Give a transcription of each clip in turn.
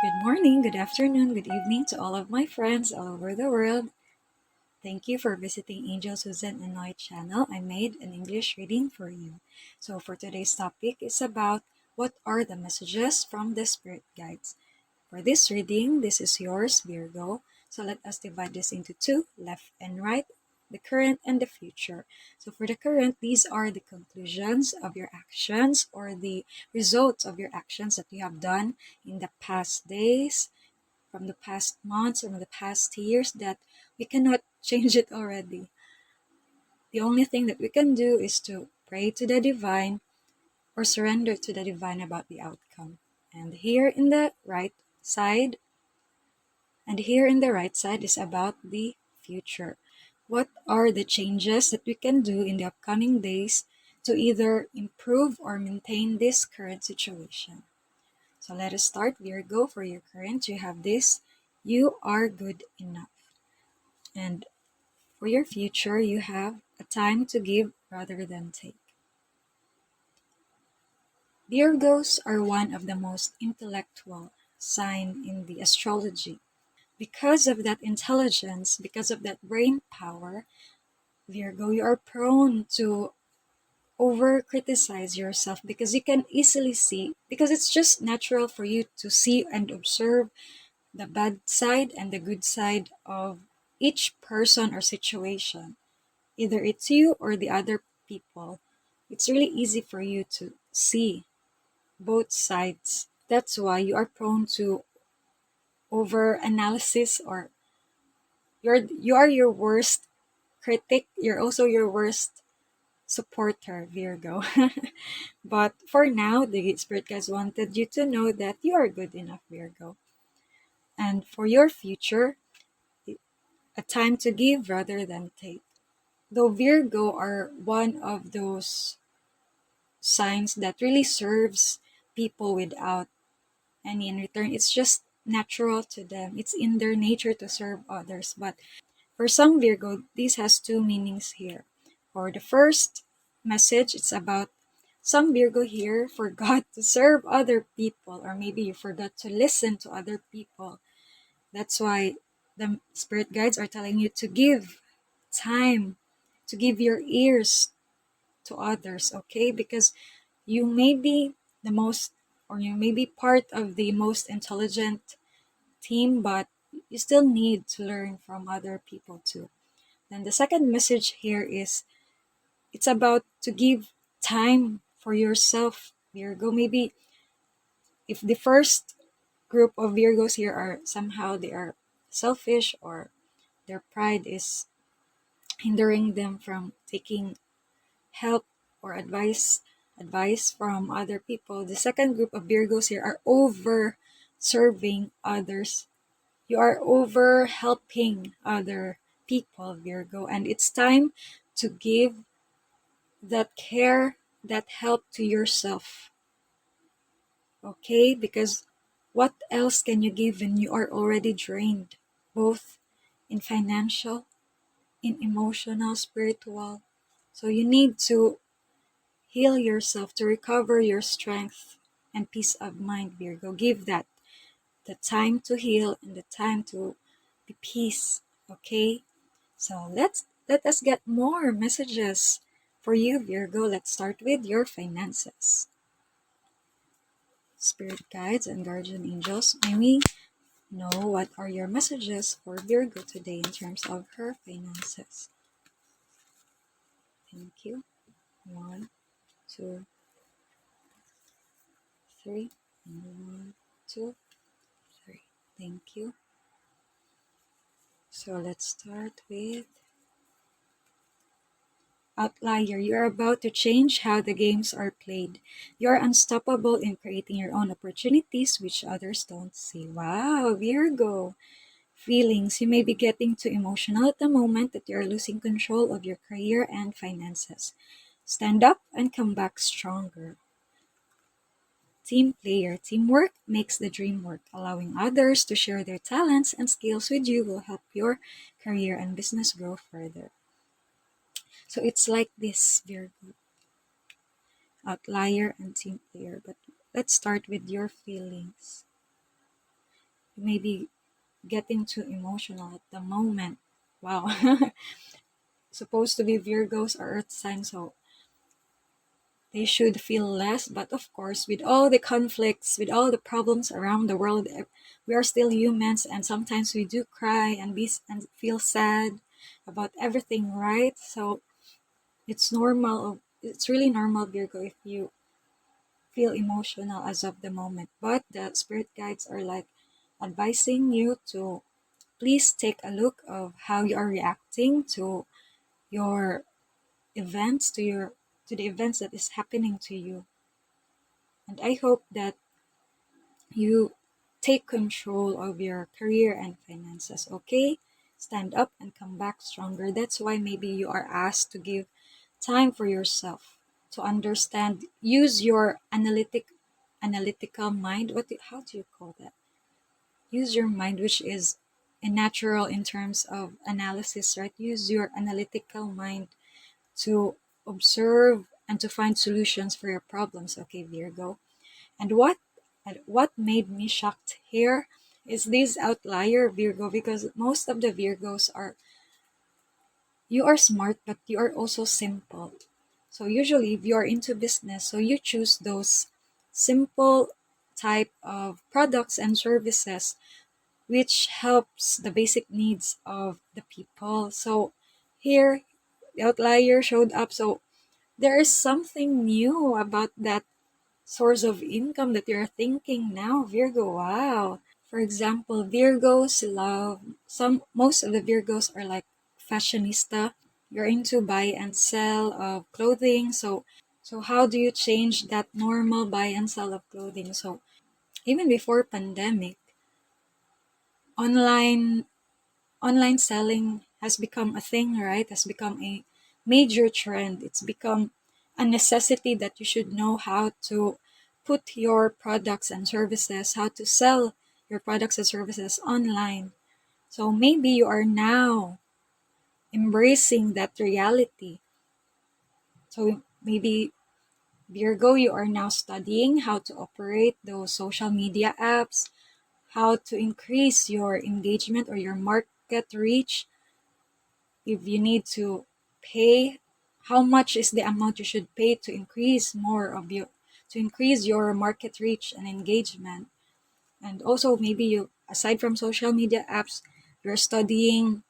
Good morning, good afternoon, good evening to all of my friends all over the world. Thank you for visiting Angel Susan and Noel channel. I made an English reading for you. So for today's topic is about what are the messages from the spirit guides. For this reading, this is yours, Virgo. So let us divide this into two, left and right, the current and the future. So for the current, these are the conclusions of your actions or the results of your actions that you have done in the past days, from the past months, from the past years that we cannot change it already. The only thing that we can do is to pray to the divine or surrender to the divine about the outcome. And here in the right side, is about the future. What are the changes that we can do in the upcoming days to either improve or maintain this current situation? So let us start. Virgo, for your current, you have this: you are good enough. And for your future, you have a time to give rather than take. Virgos are one of the most intellectual sign in the astrology. Because of that intelligence, because of that brain power, Virgo, you are prone to over criticize yourself because you can easily see, because it's just natural for you to see and observe the bad side and the good side of each person or situation. Either it's you or the other people. It's really easy for you to see both sides. That's why you are prone to over analysis, or you are your worst critic. You're also your worst supporter, Virgo. But for now, the Spirit guides wanted you to know that you are good enough, Virgo. And for your future, a time to give rather than take. Though Virgo are one of those signs that really serves people without any in return. It's just natural to them. It's in their nature to serve others. But for some Virgo, this has two meanings here. For the first message, it's about some Virgo here forgot to serve other people, or maybe you forgot to listen to other people. That's why the spirit guides are telling you to give time, to give your ears to others, okay? Because you may be the most, or you may be part of the most intelligent team, but you still need to learn from other people too. Then the second message here is it's about to give time for yourself, Virgo. Maybe if the first group of Virgos here are somehow they are selfish, or their pride is hindering them from taking help or advice from other people. The second group of Virgos here are over serving others. You are over helping other people, Virgo, and it's time to give that care, that help to yourself. Okay? Because what else can you give when you are already drained, both in financial, in emotional, spiritual? So you need to heal yourself to recover your strength and peace of mind, Virgo. Give that the time to heal and the time to be peace. Okay? So let us get more messages for you, Virgo. Let's start with your finances. Spirit guides and guardian angels, may we know what are your messages for Virgo today in terms of her finances. Thank you. One, two, three. And one, two, three. Thank you. So let's start with Outlier. You're about to change how the games are played. You're unstoppable in creating your own opportunities which others don't see. Wow, Virgo. Feelings. You may be getting too emotional at the moment that you're losing control of your career and finances. Stand up and come back stronger. Team player. Teamwork makes the dream work. Allowing others to share their talents and skills with you will help your career and business grow further. So it's like this, Virgo. Outlier and team player. But let's start with your feelings. You may be getting too emotional at the moment. Wow. Supposed to be Virgos or earth signs, so they should feel less. But of course, with all the conflicts, with all the problems around the world, we are still humans, and sometimes we do cry and and feel sad about everything, right? So it's normal. It's really normal, Virgo, if you feel emotional as of the moment. But the spirit guides are like advising you to please take a look of how you are reacting to your events, to the events that is happening to you. And I hope that you take control of your career and finances, okay? Stand up and come back stronger. That's why maybe you are asked to give time for yourself to understand. Use your analytical mind. How do you call that? Use your mind, which is a natural in terms of analysis, right? Use your analytical mind to observe and to find solutions for your problems, okay, Virgo? And what made me shocked here is this outlier, Virgo, because most of the Virgos are, you are smart, but you are also simple. So usually if you are into business, so you choose those simple type of products and services which helps the basic needs of the people. So here the outlier showed up. So there is something new about that source of income that you're thinking now, Virgo. Wow. For example, Virgos love most of the Virgos are like fashionista. You're into buy and sell of clothing. So how do you change that normal buy and sell of clothing? So even before pandemic, online online selling has become a thing, right? Has become a major trend. It's become a necessity that you should know how to put your products and services, how to sell your products and services online. So maybe you are now embracing that reality. So maybe Virgo, you are now studying how to operate those social media apps, how to increase your engagement or your market reach. If you need to pay, how much is the amount you should pay to increase to increase your market reach and engagement. And also maybe you, aside from social media apps, you're studying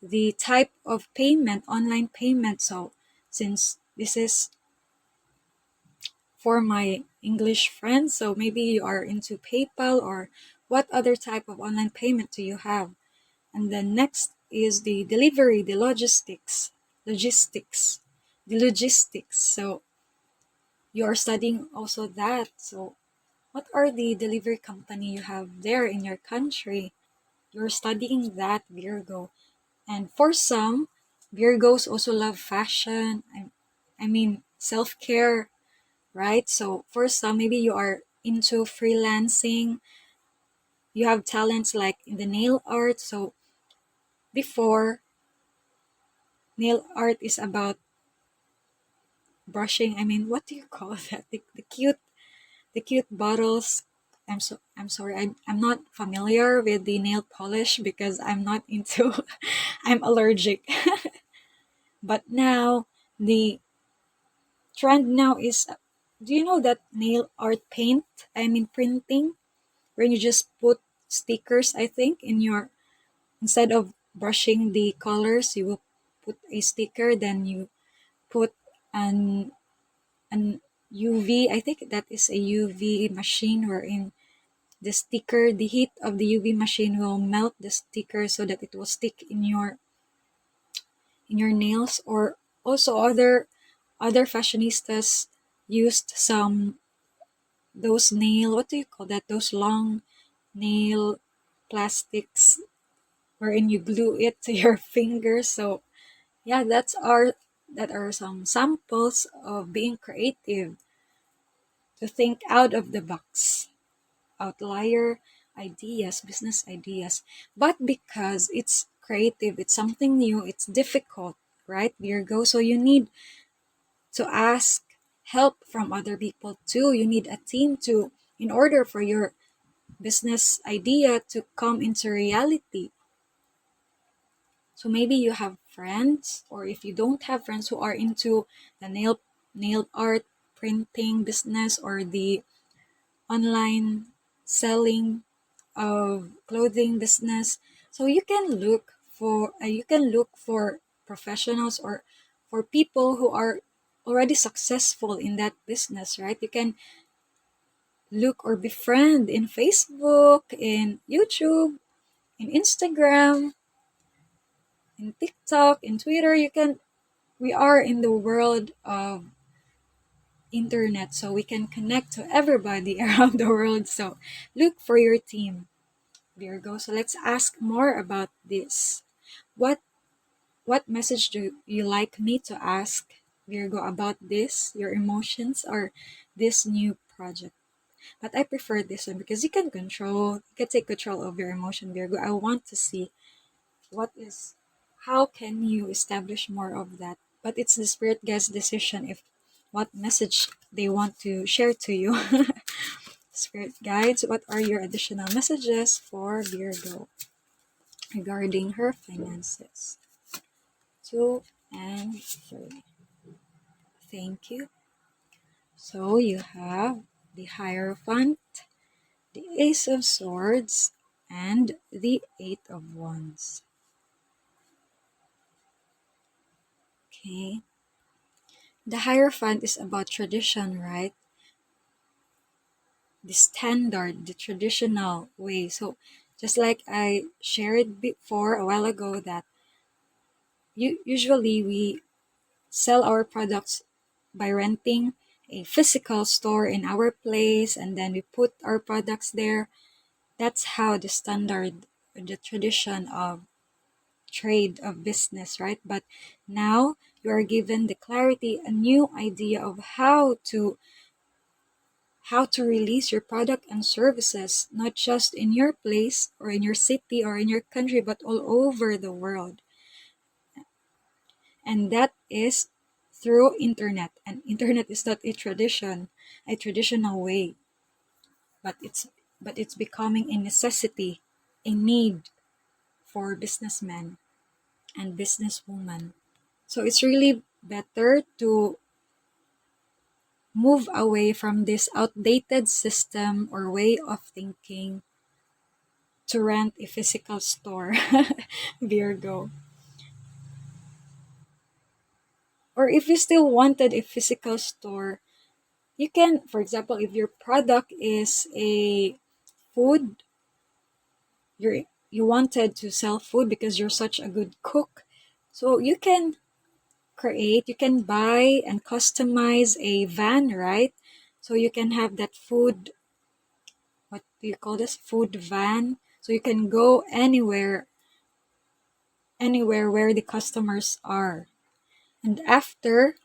the type of payment, online payment. So since this is for my English friends, so maybe you are into PayPal, or what other type of online payment do you have? And then next is the delivery, the logistics. So you are studying also that. So what are the delivery company you have there in your country? You're studying that, Virgo. And for some, Virgos also love fashion. I mean, self-care, right? So for some, maybe you are into freelancing. You have talents like in the nail art. So before, nail art is about brushing. I mean, what do you call that? The cute bottles. I'm sorry. I'm not familiar with the nail polish because I'm not into. I'm allergic. But now the trend now is. Do you know that nail art paint? I mean printing, where you just put stickers. I think in your, instead of brushing the colors, you will put a sticker. Then you put an an UV. I think that is a UV machine wherein the heat of the UV machine will melt the sticker so that it will stick in your nails. Or also other fashionistas used some those nail, what do you call that? Those long nail plastics wherein you glue it to your fingers. So yeah, that are some samples of being creative, to think out of the box, outlier ideas, business ideas. But because it's creative, it's something new, it's difficult, right, Virgo? So you need to ask help from other people too. You need a team too, in order for your business idea to come into reality. So maybe you have friends, or if you don't have friends who are into the nail art printing business or the online selling of clothing business, so you can look for professionals or for people who are already successful in that business, right? You can look or befriend in Facebook, in YouTube, in Instagram, in TikTok, in Twitter. We are in the world of internet, so we can connect to everybody around the world. So look for your team, Virgo. So let's ask more about this. What what message do you like me to ask, Virgo, about this, your emotions, or this new project? But I prefer this one because you can take control of your emotion, Virgo. I want to see what is how can you establish more of that. But it's the spirit guide's decision if what message they want to share to you. Spirit guides, what are your additional messages for Virgo regarding her finances? 2 and 3. Thank you. So you have the Hierophant, the Ace of Swords, and the Eight of Wands. Okay. The Hierophant is about tradition, right? The standard, the traditional way. So just like I shared before a while ago that usually we sell our products by renting a physical store in our place and then we put our products there. That's how the standard, the tradition of trade of business, right? But now you are given the clarity, a new idea of how to release your product and services, not just in your place or in your city or in your country, but all over the world. And that is through internet. And internet is not a traditional way, but it's becoming a necessity, a need for businessmen and businesswomen. So it's really better to move away from this outdated system or way of thinking to rent a physical store, Virgo. Or if you still wanted a physical store, you can, for example, if your product is a food, you wanted to sell food because you're such a good cook. So you can buy and customize a van, right? So you can have that food, what do you call this? Food van. So you can go anywhere where the customers are. And after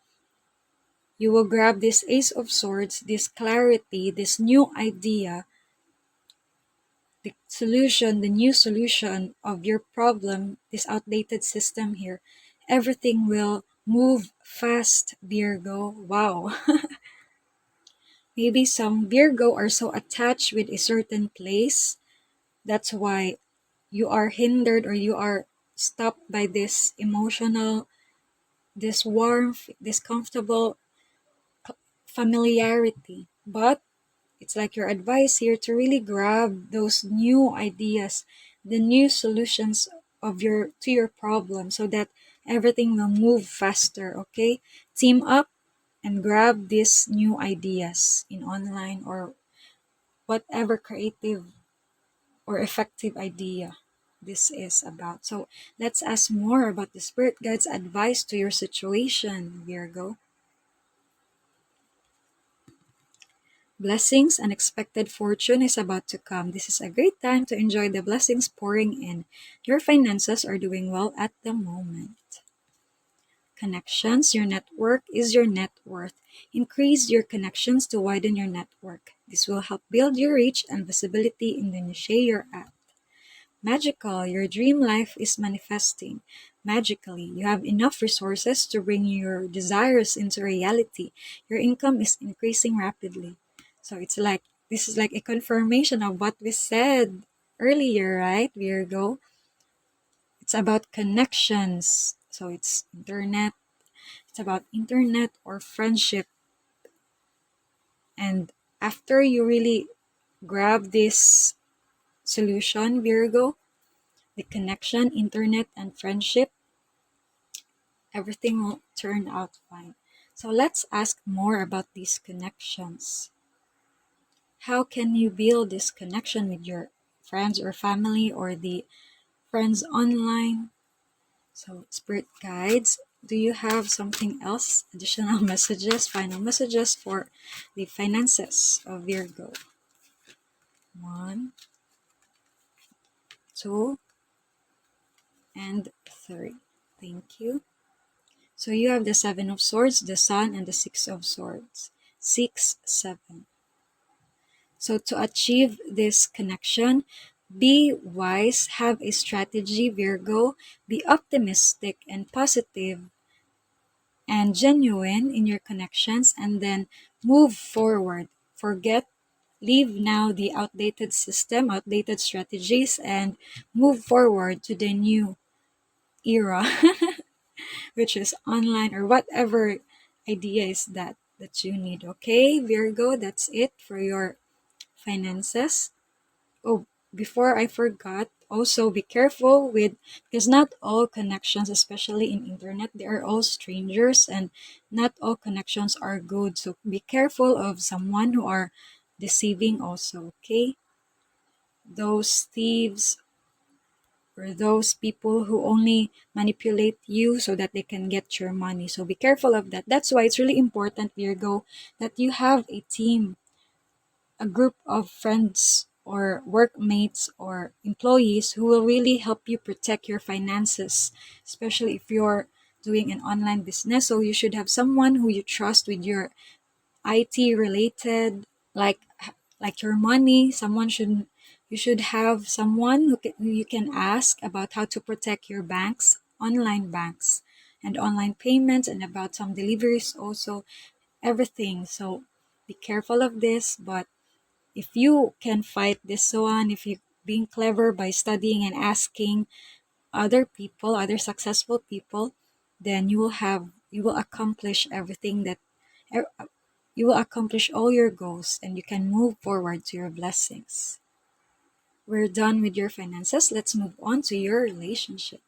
you will grab this Ace of Swords, this clarity, this new idea, the new solution of your problem, this outdated system here. Everything will move fast, Virgo. Wow. Maybe some Virgo are so attached with a certain place. That's why you are hindered or you are stopped by this emotional, this warmth, this comfortable familiarity. But it's like your advice here to really grab those new ideas, the new solutions to your problem so that everything will move faster, okay? Team up and grab these new ideas in online or whatever creative or effective idea this is about. So let's ask more about the spirit guides advice to your situation, Virgo. Blessings, unexpected fortune is about to come. This is a great time to enjoy the blessings pouring in. Your finances are doing well at the moment. Connections, your network is your net worth. Increase your connections to widen your network. This will help build your reach and visibility in the niche you're at. Magical, your dream life is manifesting. Magically, you have enough resources to bring your desires into reality. Your income is increasing rapidly. So it's like this is like a confirmation of what we said earlier, right, Virgo? It's about connections. So it's internet. It's about internet or friendship. And after you really grab this solution, Virgo, the connection, internet, and friendship, everything will turn out fine. So let's ask more about these connections. How can you build this connection with your friends or family or the friends online? So, spirit guides, do you have something else? Additional messages, final messages for the finances of Virgo? 1, 2, and 3. Thank you. So you have the 7 of Swords, the Sun, and the 6 of Swords. 6, 7. So to achieve this connection, be wise, have a strategy, Virgo. Be optimistic and positive and genuine in your connections, and then move forward. Leave now the outdated system, outdated strategies, and move forward to the new era, which is online or whatever idea is that you need. Okay, Virgo, that's it for your finances. Oh, before I forgot, also be careful with, because not all connections, especially in internet, they are all strangers, and not all connections are good. So be careful of someone who are deceiving also, okay? Those thieves or those people who only manipulate you so that they can get your money. So be careful of that. That's why it's really important, Virgo, that you have a team, a group of friends or workmates or employees who will really help you protect your finances, especially if you're doing an online business. So you should have someone who you trust with your IT related, like your money. You should have someone who you can ask about how to protect your online banks, and online payments, and about some deliveries also, everything. So be careful of this, but if you can fight this one, if you being clever by studying and asking other people, other successful people, then you will accomplish everything er, you will accomplish all your goals, and you can move forward to your blessings. We're done with your finances. Let's move on to your relationship.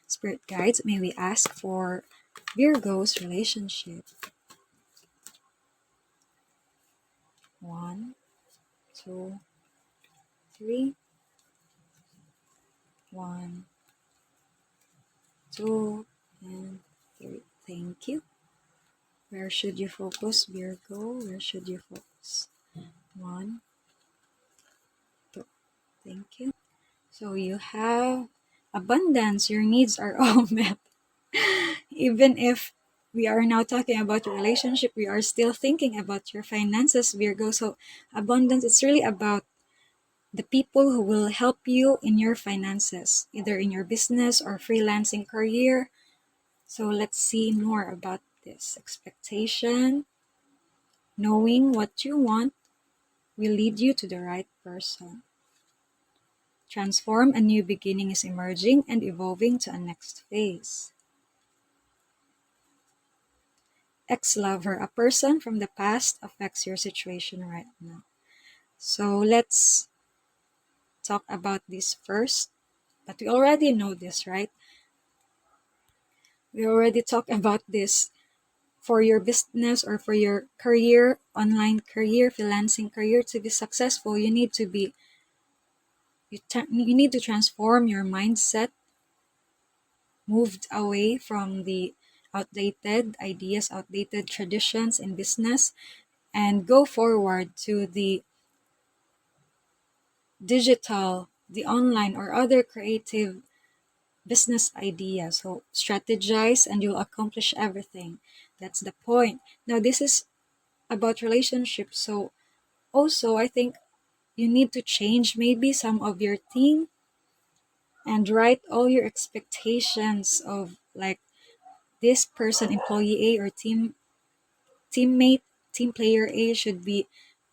Spirit guides, may we ask for Virgo's relationship? 1, 2, 3. 1, 2, and 3. Thank you. Where should you focus, Virgo? Where should you focus? 1, 2. Thank you. So you have abundance. Your needs are all met. Even if we are now talking about your relationship, we are still thinking about your finances, Virgo. So abundance, it's really about the people who will help you in your finances, either in your business or freelancing career. So let's see more about this. Expectation. Knowing what you want will lead you to the right person. Transform, a new beginning is emerging and evolving to a next phase. Ex-lover, a person from the past affects your situation right now. So let's talk about this first. But we already know this, right? We already talked about this. For your business or for your career, online career, freelancing career, to be successful, you need to be you need to transform your mindset, moved away from the outdated ideas, outdated traditions in business, and go forward to the digital, the online, or other creative business ideas. So strategize and you'll accomplish everything. That's the point. Now, this is about relationships. So also, I think you need to change maybe some of your theme and write all your expectations of, like, this person, employee A or teammate, team player A should be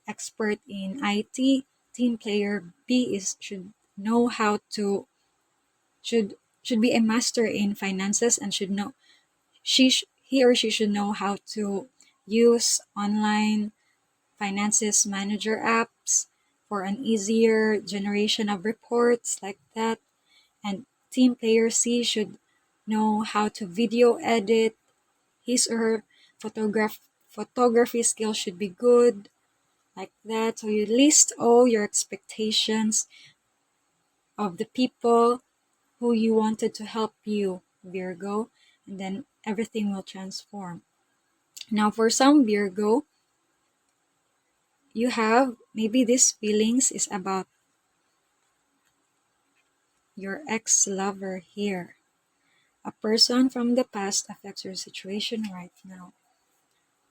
expert in IT. Team player B is should know how to should be a master in finances and should know he or she should know how to use online finances manager apps for an easier generation of reports like that. And team player C should know how to video edit. His or her photography skills should be good like that. So you list all your expectations of the people who you wanted to help you, Virgo, and then everything will transform. Now, for some Virgo, you have maybe these feelings is about your ex lover here. A person from the past affects your situation right now.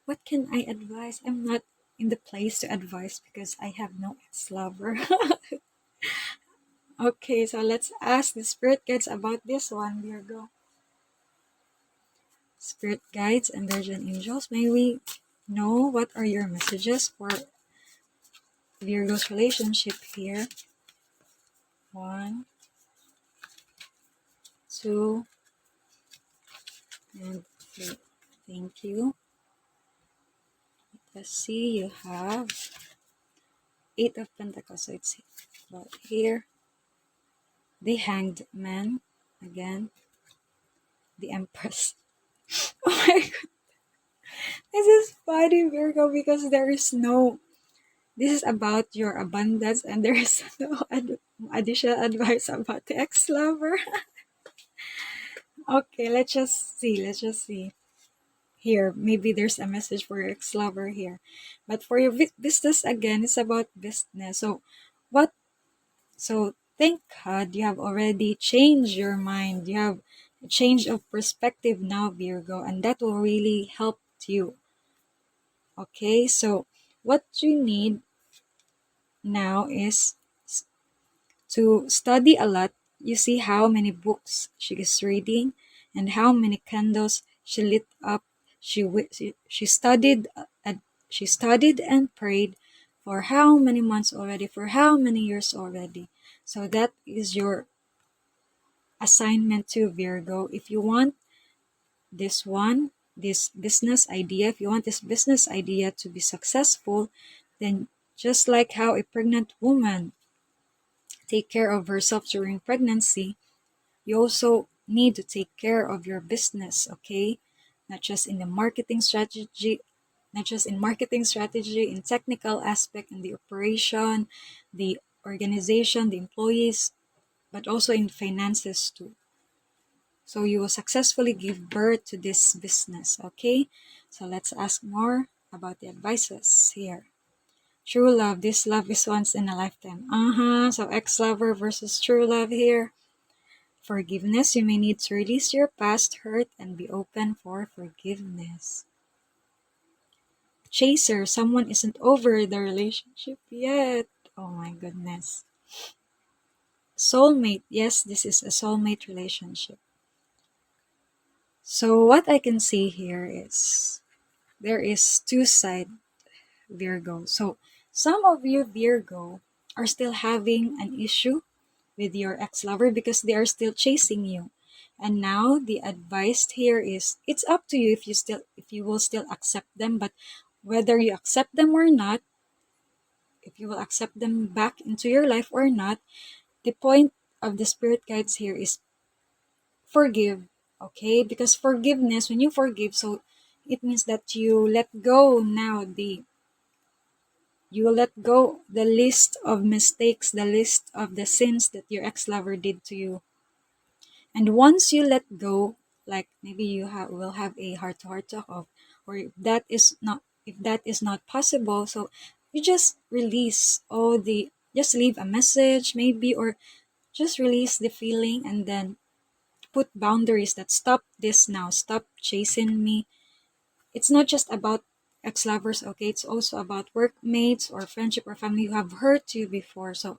What can I advise? I'm not in the place to advise because I have no ex lover. Okay, so let's ask the spirit guides about this one, Virgo. Spirit guides and guardian angels, may we know what are your messages for Virgo's relationship here? 1, 2, and 3. Thank you. Let's see, you have 8 of Pentacles. So it's about here. The Hanged Man again. The Empress. Oh my god. This is funny, Virgo, because there is no. This is about your abundance, and there is no additional advice about the ex lover. Okay, let's just see. Let's just see. Here, maybe there's a message for your ex lover here. But for your business, again, it's about business. So, what? So, thank God you have already changed your mind. You have a change of perspective now, Virgo, and that will really help you. Okay, so what you need now is to study a lot. You see how many books she is reading and how many candles she lit up. She studied she studied and prayed for how many months already, for how many years already. So that is your assignment to Virgo. If you want this business idea, if you want this business idea to be successful, then just like how a pregnant woman take care of herself during pregnancy, you also need to take care of your business, okay? Not just in the marketing strategy, not just in marketing strategy, in technical aspect, in the operation, the organization, the employees, but also in finances too. So you will successfully give birth to this business, okay? So let's ask more about the advices here. True love. This love is once in a lifetime. So ex-lover versus true love here. Forgiveness. You may need to release your past hurt and be open for forgiveness. Chaser. Someone isn't over the relationship yet. Oh my goodness. Soulmate. Yes, this is a soulmate relationship. So what I can see here is there is two sides, Virgo. So some of you, Virgo, are still having an issue with your ex-lover because they are still chasing you. And now the advice here is it's up to you if you will still accept them, but whether you accept them or not, if you will accept them back into your life or not, the point of the spirit guides here is forgive, okay? Because forgiveness, when you forgive, so it means that you let go now you let go the list of mistakes, the list of the sins that your ex-lover did to you. And once you let go, like maybe will have a heart-to-heart talk of, or if that is not possible, so you just release just leave a message maybe, or just release the feeling and then put boundaries that stop this now, stop chasing me. It's not just about ex-lovers, okay? It's also about workmates or friendship or family who have hurt you before. So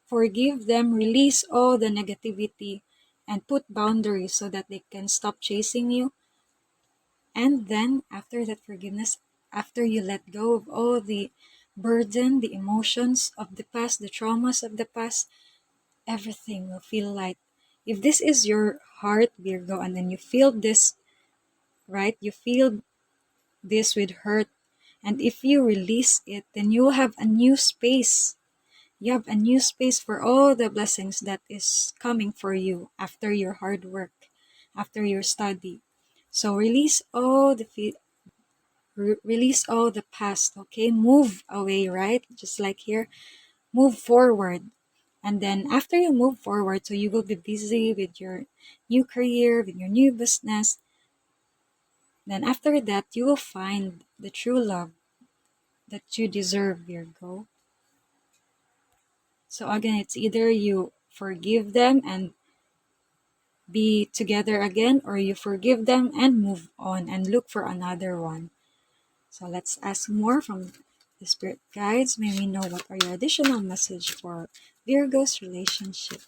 forgive them, release all the negativity, and put boundaries so that they can stop chasing you. And then after that forgiveness, after you let go of all the burden, the emotions of the past, the traumas of the past, everything will feel light. If this is your heart, Virgo, and then you feel this, right? You feel this with hurt. And if you release it, then you will have a new space. You have a new space for all the blessings that is coming for you after your hard work, after your study. So release all the release all the past, okay? Move away, right? Just like here, move forward. And then after you move forward, so you will be busy with your new career, with your new business. Then after that, you will find the true love that you deserve, Virgo. So again, it's either you forgive them and be together again, or you forgive them and move on and look for another one. So let's ask more from the spirit guides. May we know what are your additional message for Virgo's relationship.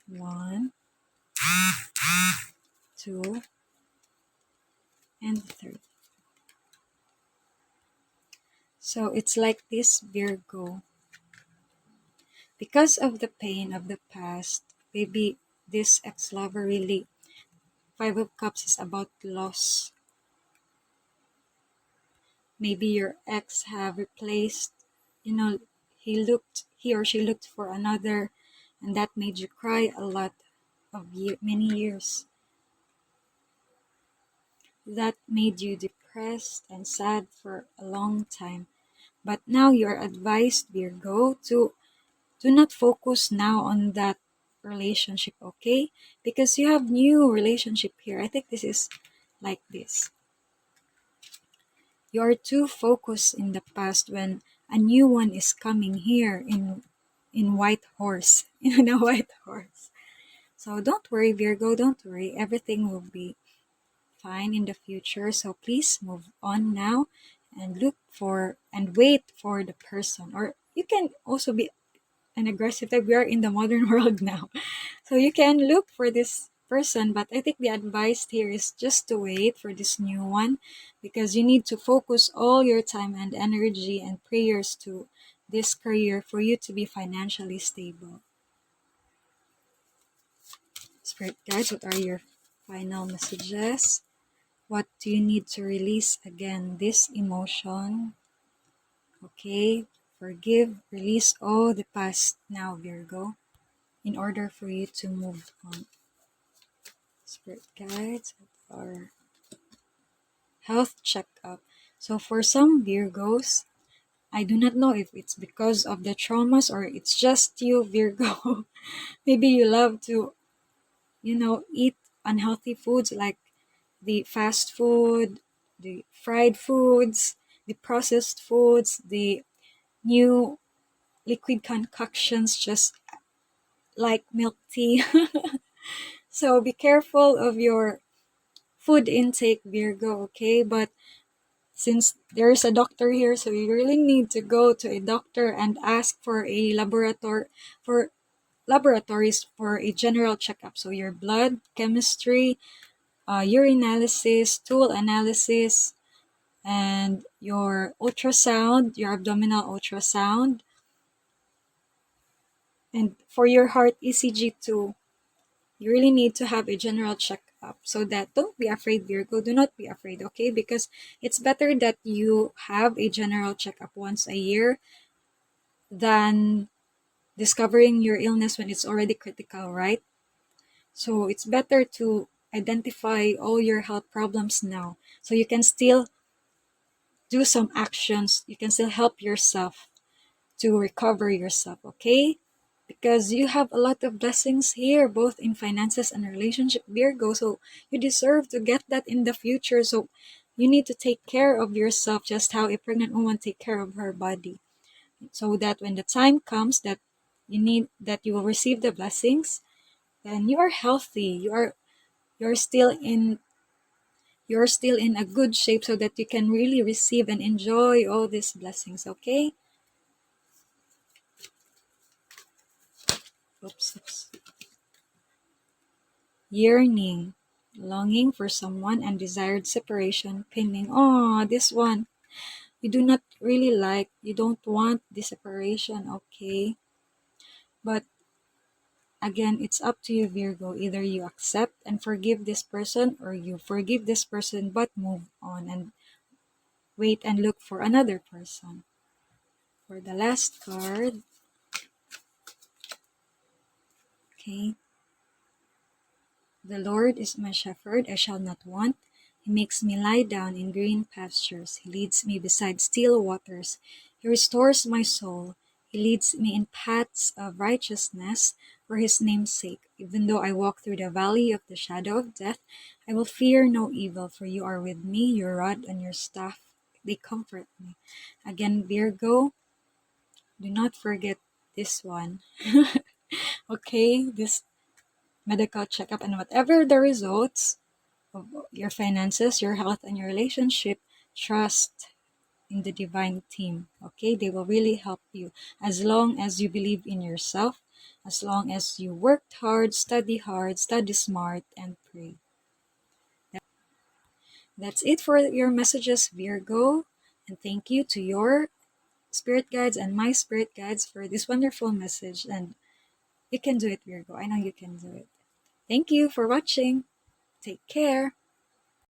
1, 2, and 3. So it's like this, Virgo. Because of the pain of the past, maybe this ex-lover really, 5 of Cups is about loss. Maybe your ex have replaced, he or she looked for another, and that made you cry a lot of many years. That made you depressed and sad for a long time. But now you're advised, Virgo, to do not focus now on that relationship, okay? Because you have new relationship here. I think this is like this. You are too focused in the past when a new one is coming here in white horse, in a white horse. So don't worry, Virgo, don't worry. Everything will be fine in the future. So please move on now and look for and wait for the person. Or you can also be an aggressive type. We are in the modern world now. So you can look for this person, but I think the advice here is just to wait for this new one, because you need to focus all your time and energy and prayers to this career for you to be financially stable. Spirit guides, what are your final messages? What do you need to release again? This emotion. Okay, forgive, release all the past now, Virgo, in order for you to move on. Spirit guides, or health checkup. So for some Virgos, I do not know if it's because of the traumas or it's just you, Virgo. Maybe you love to, eat unhealthy foods like the fast food, the fried foods, the processed foods, the new liquid concoctions, just like milk tea. So be careful of your food intake, Virgo, okay? But since there's a doctor here, so you really need to go to a doctor and ask for a laboratories for a general checkup. So your blood chemistry, urinalysis, stool analysis, and your ultrasound, your abdominal ultrasound, and for your heart ECG too. You really need to have a general checkup, so that don't be afraid, Virgo. Do not be afraid, okay? Because it's better that you have a general checkup once a year than discovering your illness when it's already critical, right? So it's better to identify all your health problems now, so you can still do some actions. You can still help yourself to recover yourself, okay? Because you have a lot of blessings here, both in finances and relationship, Virgo. So you deserve to get that in the future. So you need to take care of yourself, just how a pregnant woman take care of her body, so that when the time comes that you will receive the blessings, then you are healthy. You're still in you're still in a good shape, so that you can really receive and enjoy all these blessings, okay? Oops. Yearning, longing for someone and desired separation, pinning. Oh, this one. you do not really like, you don't want this separation, okay? But again, it's up to you, Virgo. Either you accept and forgive this person, or you forgive this person but move on and wait and look for another person. For the last card, okay. The Lord is my shepherd, I shall not want. He makes me lie down in green pastures. He leads me beside still waters. He restores my soul. He leads me in paths of righteousness for his name's sake. Even though I walk through the valley of the shadow of death, I will fear no evil, for you are with me. Your rod and your staff, they comfort me. Again, Virgo, do not forget this one. Okay, this medical checkup and whatever the results of your finances, your health, and your relationship, trust in the divine team. Okay, they will really help you as long as you believe in yourself, as long as you worked hard, study smart, and pray. That's it for your messages, Virgo. And thank you to your spirit guides and my spirit guides for this wonderful message. And you can do it, Virgo. I know you can do it. Thank you for watching. Take care.